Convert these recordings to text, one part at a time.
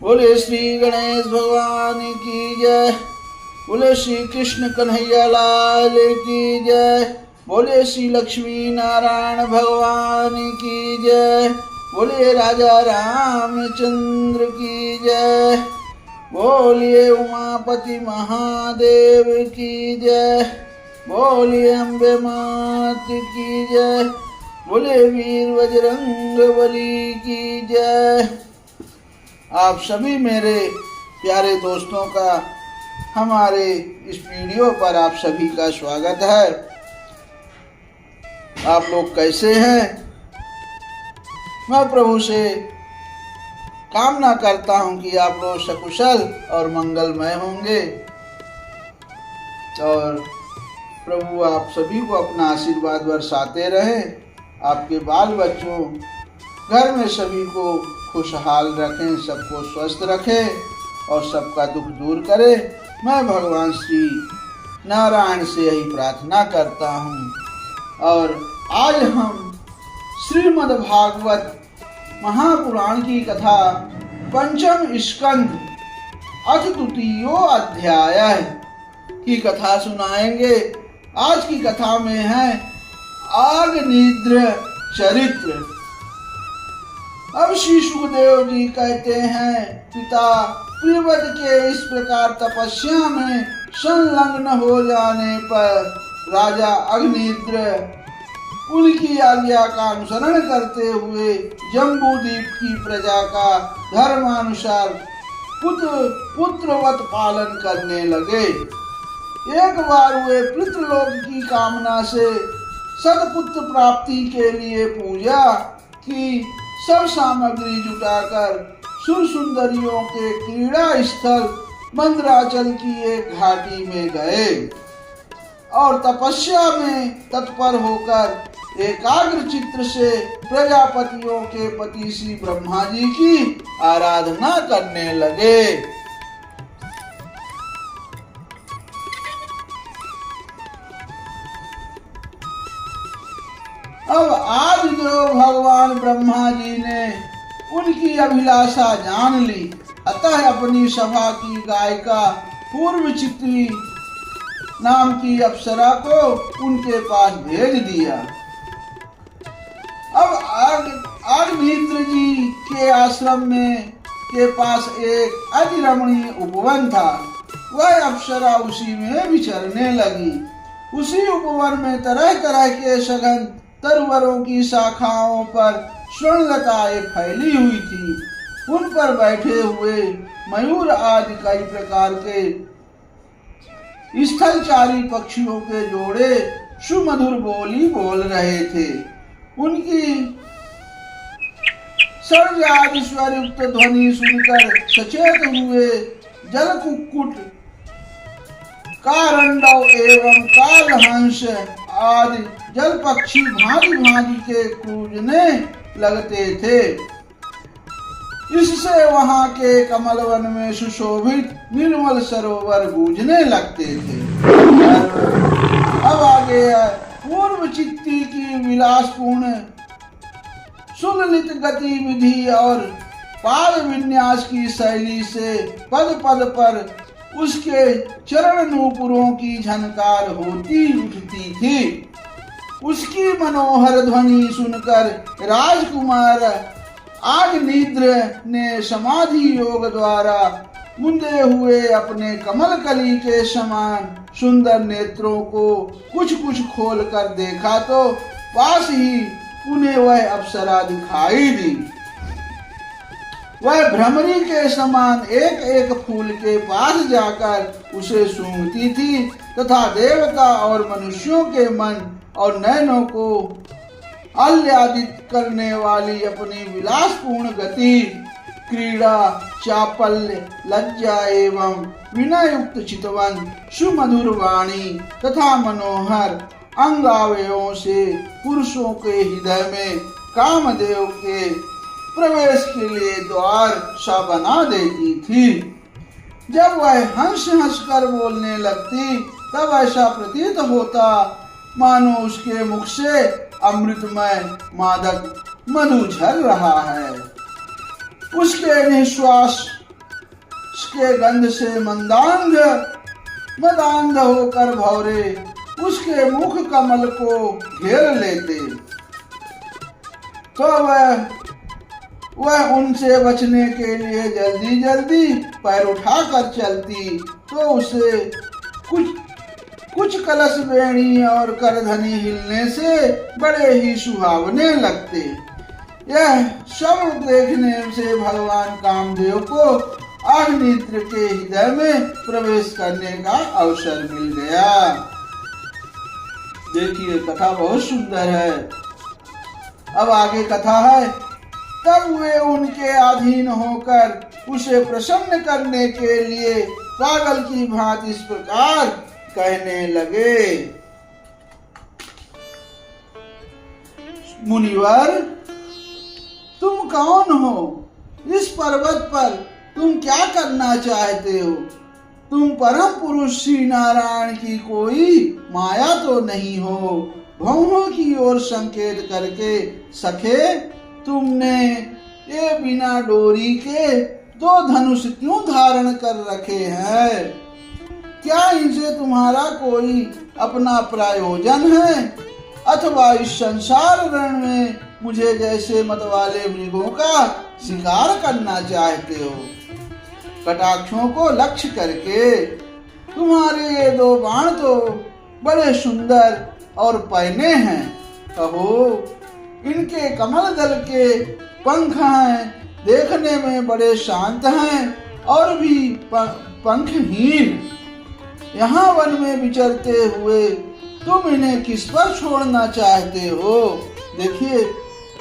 बोले श्री गणेश भगवान की जय। बोले श्री कृष्ण कन्हैया लाल की जय। बोले श्री लक्ष्मी नारायण भगवान की जय। बोले राजा रामचंद्र की जय। बोलिए उमापति महादेव की जय। बोलिए अम्बे मात की जय। बोले वीर बजरंग बली की जय। आप सभी मेरे प्यारे दोस्तों का हमारे इस वीडियो पर आप सभी का स्वागत है। आप लोग कैसे हैं? मैं प्रभु से कामना करता हूं कि आप लोग सकुशल और मंगलमय होंगे और प्रभु आप सभी को अपना आशीर्वाद बरसाते रहें। आपके बाल बच्चों घर में सभी को खुशहाल रखें, सबको स्वस्थ रखें और सबका दुख दूर करें। मैं भगवान श्री नारायण से यही प्रार्थना करता हूँ। और आज हम श्रीमद् भागवत महापुराण की कथा पंचम स्कंध अथ द्वितीयो अध्याय की कथा सुनाएंगे। आज की कथा में है आग्नेय चरित्र। अब श्री सुखदेव जी कहते हैं, पिता प्रियव्रत के इस प्रकार तपस्या में संलग्न हो जाने पर राजा अग्निद्र उनकी आज्ञा का अनुसरण करते हुए जम्बूद्वीप की प्रजा का धर्मानुसार पुत्रवत पालन करने लगे। एक बार वे पितृलोक की कामना से सदपुत्र प्राप्ति के लिए पूजा की सब सामग्री जुटाकर सुर सुंदरियों के क्रीड़ा स्थल मंदराचल की एक घाटी में गए और तपस्या में तत्पर होकर एकाग्र चित्त से प्रजापतियों के पति श्री ब्रह्मा जी की आराधना करने लगे। अब आज जो भगवान ब्रह्मा जी ने उनकी अभिलाषा जान ली, अतः अपनी सभा की गायिका पूर्व चित्री नाम की अप्सरा को उनके पास भेज दिया। अब आग्नेय जी के आश्रम में के पास एक अति रमणीय उपवन था। वह अप्सरा उसी में विचरने लगी। उसी उपवन में तरह तरह के सघन तरुवरों की शाखाओं पर स्वर्णलताएं फैली हुई थी। उन पर बैठे हुए मयूर आदि कई प्रकार के स्थलचारी पक्षियों के जोड़े सुमधुर बोली बोल रहे थे। उनकी सर्वजाति स्वरयुक्त ध्वनि सुनकर सचेत हुए जल कुक्कुट, कारंडव एवं कालहंस आदि जल पक्षी भांति भांति के कूजने लगते थे। इससे वहां के कमल वन में सुशोभित निर्मल सरोवर गूंजने लगते थे। अब आगे है पूर्व चित्ती की विलासपूर्ण सुललित गतिविधि और पाद विन्यास की शैली से पद पद पर उसके चरण नूपुरों की झनकार होती उठती थी। उसकी मनोहर ध्वनि सुनकर राजकुमार आग्नेय ने समाधि योग द्वारा मुंदे हुए अपने कमल कली के समान सुंदर नेत्रों को कुछ कुछ खोल कर देखा तो पास ही उन्हें वह अप्सरा दिखाई दी। वह भ्रमरी के समान एक एक फूल के पास जाकर उसे सूंघती थी तथा देवता और मनुष्यों के मन और नयनों को आह्लादित करने वाली अपनी विलासपूर्ण गति, क्रीड़ा, चापल्य, लज्जा एवं विनयुक्त चितवन, सुमधुर वाणी तथा मनोहर अंगावयों से पुरुषों के हृदय में कामदेव के प्रवेश के लिए द्वार सा बना देती थी। जब वह हंस हंस कर बोलने लगती तब ऐसा प्रतीत होता मानो उसके मुख से अमृतमय मादक मधु झर रहा है। उसके निश्वास उसके गंध से मदांध होकर भौरे उसके मुख कमल को घेर लेते, तो वह उनसे बचने के लिए जल्दी जल्दी पैर उठाकर चलती, तो उसे कुछ कलश वेणी और करधनी हिलने से बड़े ही सुहावने लगते। यह सब देखने से भगवान कामदेव को अग्निमित्र के हृदय में प्रवेश करने का अवसर मिल गया। देखिए कथा बहुत सुंदर है। अब आगे कथा है। तब वे उनके अधीन होकर उसे प्रसन्न करने के लिए पागल की भांति इस प्रकार कहने लगे। मुनिवर, तुम कौन हो? इस पर्वत पर तुम क्या करना चाहते हो? तुम परम पुरुष श्री नारायण की कोई माया तो नहीं हो? भौहों की ओर संकेत करके सखे, तुमने ये बिना डोरी के 2 धनुष क्यों धारण कर रखे हैं? क्या इनसे तुम्हारा कोई अपना प्रयोजन है, अथवा इस संसार रण में मुझे जैसे मतवाले मृगों का शिकार करना चाहते हो? कटाक्षों को लक्ष्य करके तुम्हारे ये 2 बाण तो बड़े सुंदर और पैने हैं। कहो, इनके कमल दल के पंख हैं, देखने में बड़े शांत हैं और भी पंखहीन। यहाँ वन में विचरते हुए तुम इन्हें किस पर छोड़ना चाहते हो? देखिए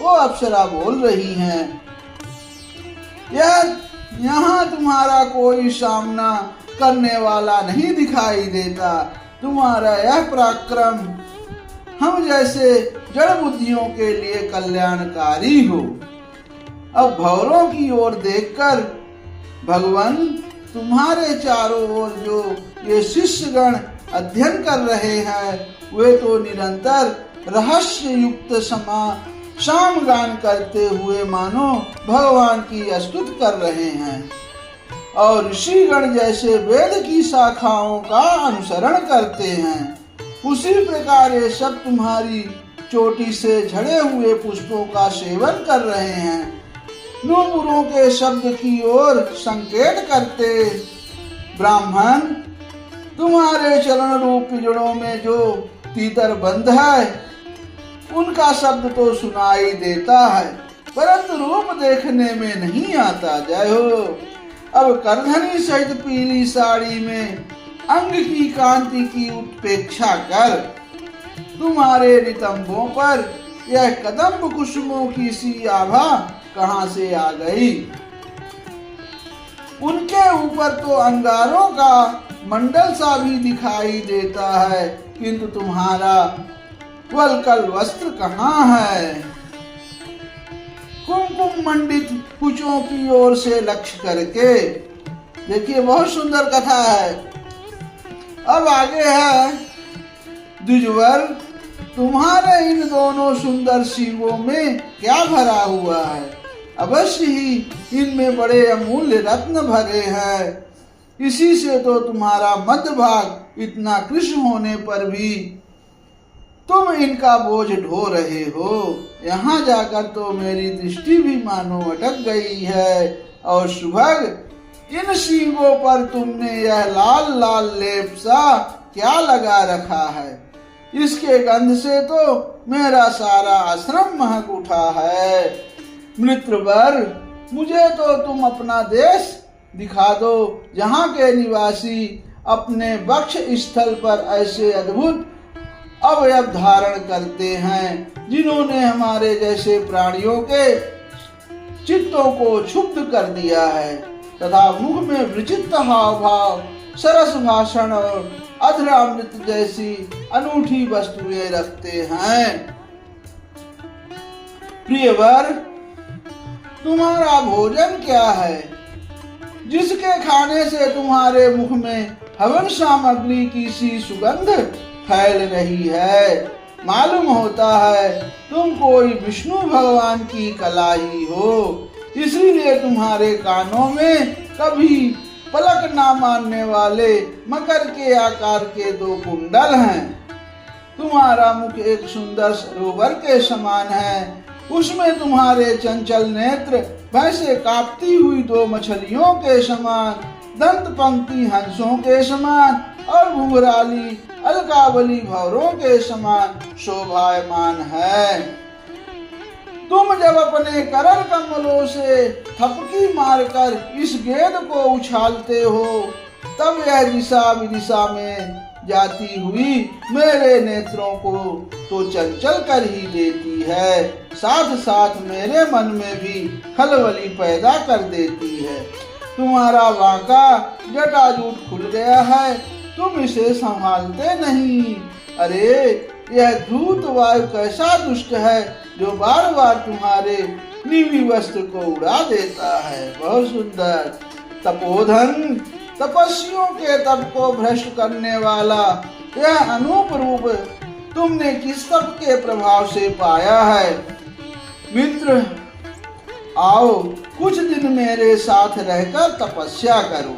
वो अप्सरा बोल रही हैं, यहाँ तुम्हारा कोई सामना करने वाला नहीं दिखाई देता। तुम्हारा यह पराक्रम हम जैसे जड़ बुद्धियों के लिए कल्याणकारी हो। अब भौरों की ओर देखकर भगवान तुम्हारे चारों ओर जो ये शिष्यगण अध्ययन कर रहे हैं, वे तो निरंतर रहस्य युक्त शाम गान करते हुए मानो भगवान की स्तुति कर रहे हैं, और ऋषिगण जैसे वेद की शाखाओं का अनुसरण करते हैं, उसी प्रकार ये सब तुम्हारी चोटी से झड़े हुए पुष्पों का सेवन कर रहे हैं। नूपुरों के शब्द की ओर संकेत करते ब्राह्मण, तुम्हारे चरण रूप पिंजड़ों में जो तीतर बंद है, उनका शब्द तो सुनाई देता है, परंतु रूप देखने में नहीं आता। जय हो। अब करधनी सहित पीली साड़ी में अंग की कांति की उपेक्षा कर तुम्हारे नितंबों पर यह कदम्ब कुसुमों की सी आभा कहां से आ गई? उनके ऊपर तो अंगारों का मंडल सा भी दिखाई देता है, किंतु तुम्हारा वलकल वस्त्र कहाँ है? कुमकुम मंडित कुचों की ओर से लक्ष्य करके, देखिए बहुत सुंदर कथा है। अब आगे है, द्विजवर, तुम्हारे इन दोनों सुंदर शिवों में क्या भरा हुआ है? अवश्य ही इनमें बड़े अमूल्य रत्न भरे हैं। इसी से तो तुम्हारा मध्य भाग इतना कृष्ण होने पर भी तुम इनका बोझ ढो रहे हो। यहाँ जाकर तो मेरी दृष्टि भी मानो अटक गई है, और सुभग इन सींगों पर तुमने यह लाल लाल लेप सा क्या लगा रखा है? इसके गंध से तो मेरा सारा आश्रम महक उठा है। मित्रवर, मुझे तो तुम अपना देश दिखा दो, जहाँ के निवासी अपने वक्ष स्थल पर ऐसे अद्भुत अवयव धारण करते हैं, जिन्होंने हमारे जैसे प्राणियों के चित्तों को क्षुब्ध कर दिया है, तथा मुख में विचित्र हाव भाव, सरस भाषण और अधरामृत जैसी अनूठी वस्तुएं रखते हैं। प्रियवर, तुम्हारा भोजन क्या है, जिसके खाने से तुम्हारे मुख में हवन सामग्री की सी सुगंध फैल रही है? मालूम होता है तुम कोई विष्णु भगवान की कलाई हो, इसीलिए तुम्हारे कानों में कभी पलक ना मानने वाले मकर के आकार के 2 कुंडल हैं। तुम्हारा मुख एक सुंदर सरोवर के समान है, उसमें तुम्हारे चंचल नेत्र वैसे कांपती हुई 2 मछलियों के समान, दंत पंक्ति हंसों के समान और घुंघराली अलकावली भंवरों के समान शोभायमान है। तुम जब अपने करल कमलों से थपकी मारकर इस गेंद को उछालते हो, तब यह दिशा विदिशा में जाती हुई मेरे नेत्रों को तो चंचल कर ही देती है, साथ साथ मेरे मन में भी खलबली पैदा कर देती है। तुम्हारा बांका जटाजूट खुल गया है, तुम इसे संभालते नहीं। अरे यह धूत वायु कैसा दुष्ट है जो बार बार तुम्हारे नीवी वस्त्र को उड़ा देता है। बहुत सुंदर। तपोधन, तपस्वियों के तप को भ्रष्ट करने वाला यह अनूप रूप तुमने किस तप के प्रभाव से पाया है? मित्र, आओ कुछ दिन मेरे साथ रहकर तपस्या करो,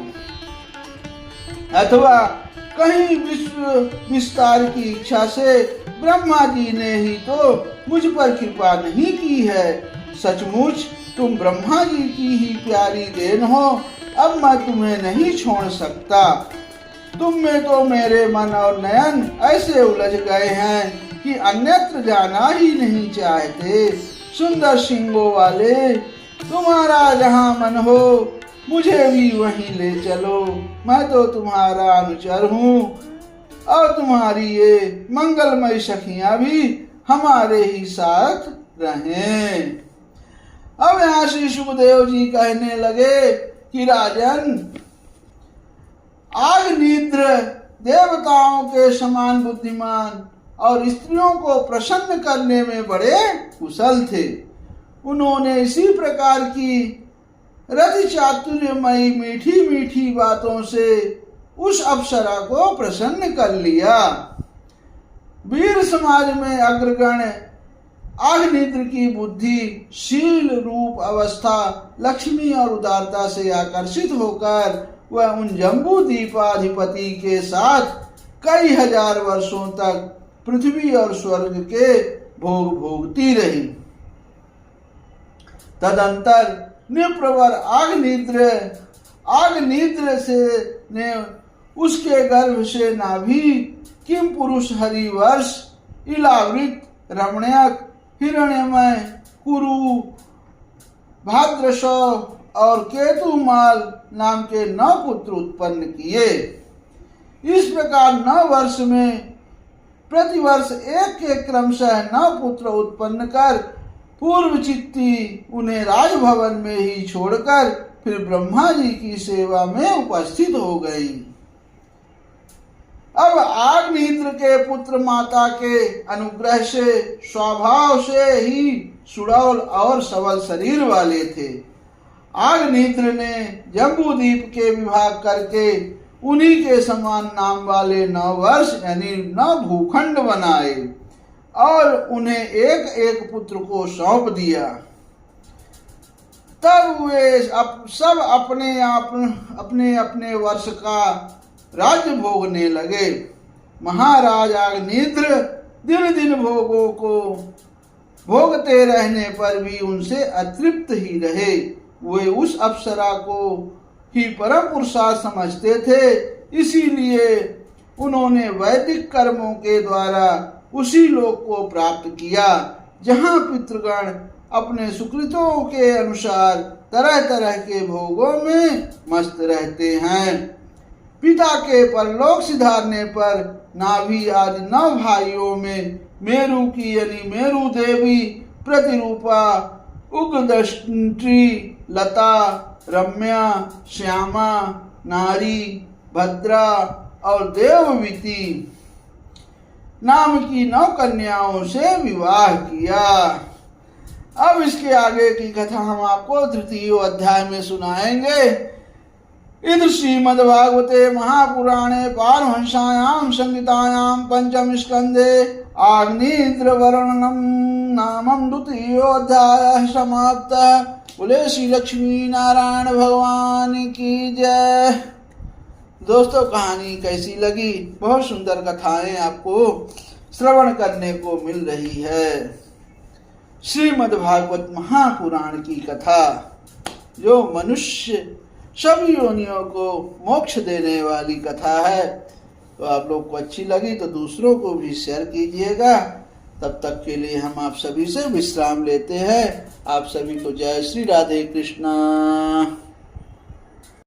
अथवा कहीं विश्व विस्तार की इच्छा से ब्रह्मा जी ने ही तो मुझ पर कृपा नहीं की है। सचमुच तुम ब्रह्मा जी की ही प्यारी देन हो, अब मैं तुम्हें नहीं छोड़ सकता। तुम में तो मेरे मन और नयन ऐसे उलझ गए हैं कि अन्यत्र जाना ही नहीं चाहते। सुंदर सिंगों वाले, तुम्हारा जहाँ मन हो मुझे भी वहीं ले चलो। मैं तो तुम्हारा अनुचर हूँ और तुम्हारी ये मंगलमय सखियां भी हमारे ही साथ रहें। अब यहाँ श्री सुखदेव जी कहने लगे कि राजन, आग्निद्र देवताओं के समान बुद्धिमान और स्त्रियों को प्रसन्न करने में बड़े कुशल थे। उन्होंने इसी प्रकार की रति चातुर्यमयी मीठी मीठी बातों से उस अप्सरा को प्रसन्न कर लिया। वीर समाज में अग्रगण आग्निद्र की बुद्धि, शील, रूप, अवस्था, लक्ष्मी और उदारता से आकर्षित होकर वह उन जम्बूद्वीपाधिपति के साथ कई हजार वर्षों तक पृथ्वी और स्वर्ग के भोग भोगती रही। तदंतर निप्रवर आग्निद्र से ने उसके गर्भ से नाभि किम पुरुष हरिवर्ष, इलावृत, रमणीक, हिरण्यमय, कुरु, भाद्रशो और केतुमाल नाम के 9 पुत्र उत्पन्न किए। इस प्रकार 9 वर्ष में प्रतिवर्ष एक के क्रमशः 9 पुत्र उत्पन्न कर पूर्व चित्ती उन्हें राजभवन में ही छोड़कर फिर ब्रह्मा जी की सेवा में उपस्थित हो गई। अब आग्निद्र के पुत्र माता के अनुग्रह से स्वभाव से ही सुडौल और सबल शरीर वाले थे। आग्निद्र ने जम्बूद्वीप के विभाग करके उन्हीं के समान नाम वाले 9 वर्ष यानी 9 भूखंड बनाए और उन्हें एक एक पुत्र को सौंप दिया। तब वे सब अपने अपने वर्ष का राज्य भोगने लगे। महाराज आग्निद्र दिन दिन भोगों को भोगते रहने पर भी उनसे अतृप्त ही रहे। वे उस अप्सरा को ही परम पुरुषार्थ समझते थे, इसीलिए उन्होंने वैदिक कर्मों के द्वारा उसी लोक को प्राप्त किया जहाँ पितृगण अपने सुकृतों के अनुसार तरह तरह के भोगों में मस्त रहते हैं। पिता के परलोक सिधारने पर नाभि आदि 9 भाइयों में मेरु की यानी मेरु देवी, प्रतिरूपा, उग्रदृष्टि, लता, रम्या, श्यामा, नारी, भद्रा और देववीति नाम की 9 कन्याओं से विवाह किया। अब इसके आगे की कथा हम आपको 3य अध्याय में सुनाएंगे। इधर श्रीमद्भागवते महापुराणे पारमहंस्यां संहितायां 5म स्कंदे आग्निद्र वर्णनम नामं 2य अध्यायः समाप्तः। बोले श्री लक्ष्मी नारायण भगवान की जय। दोस्तों, कहानी कैसी लगी? बहुत सुंदर कथाएं आपको श्रवण करने को मिल रही है। श्रीमद् भागवत महापुराण की कथा, जो मनुष्य सभी योनियों को मोक्ष देने वाली कथा है। तो आप लोग को अच्छी लगी तो दूसरों को भी शेयर कीजिएगा। तब तक के लिए हम आप सभी से विश्राम लेते हैं। आप सभी को जय श्री राधे कृष्णा।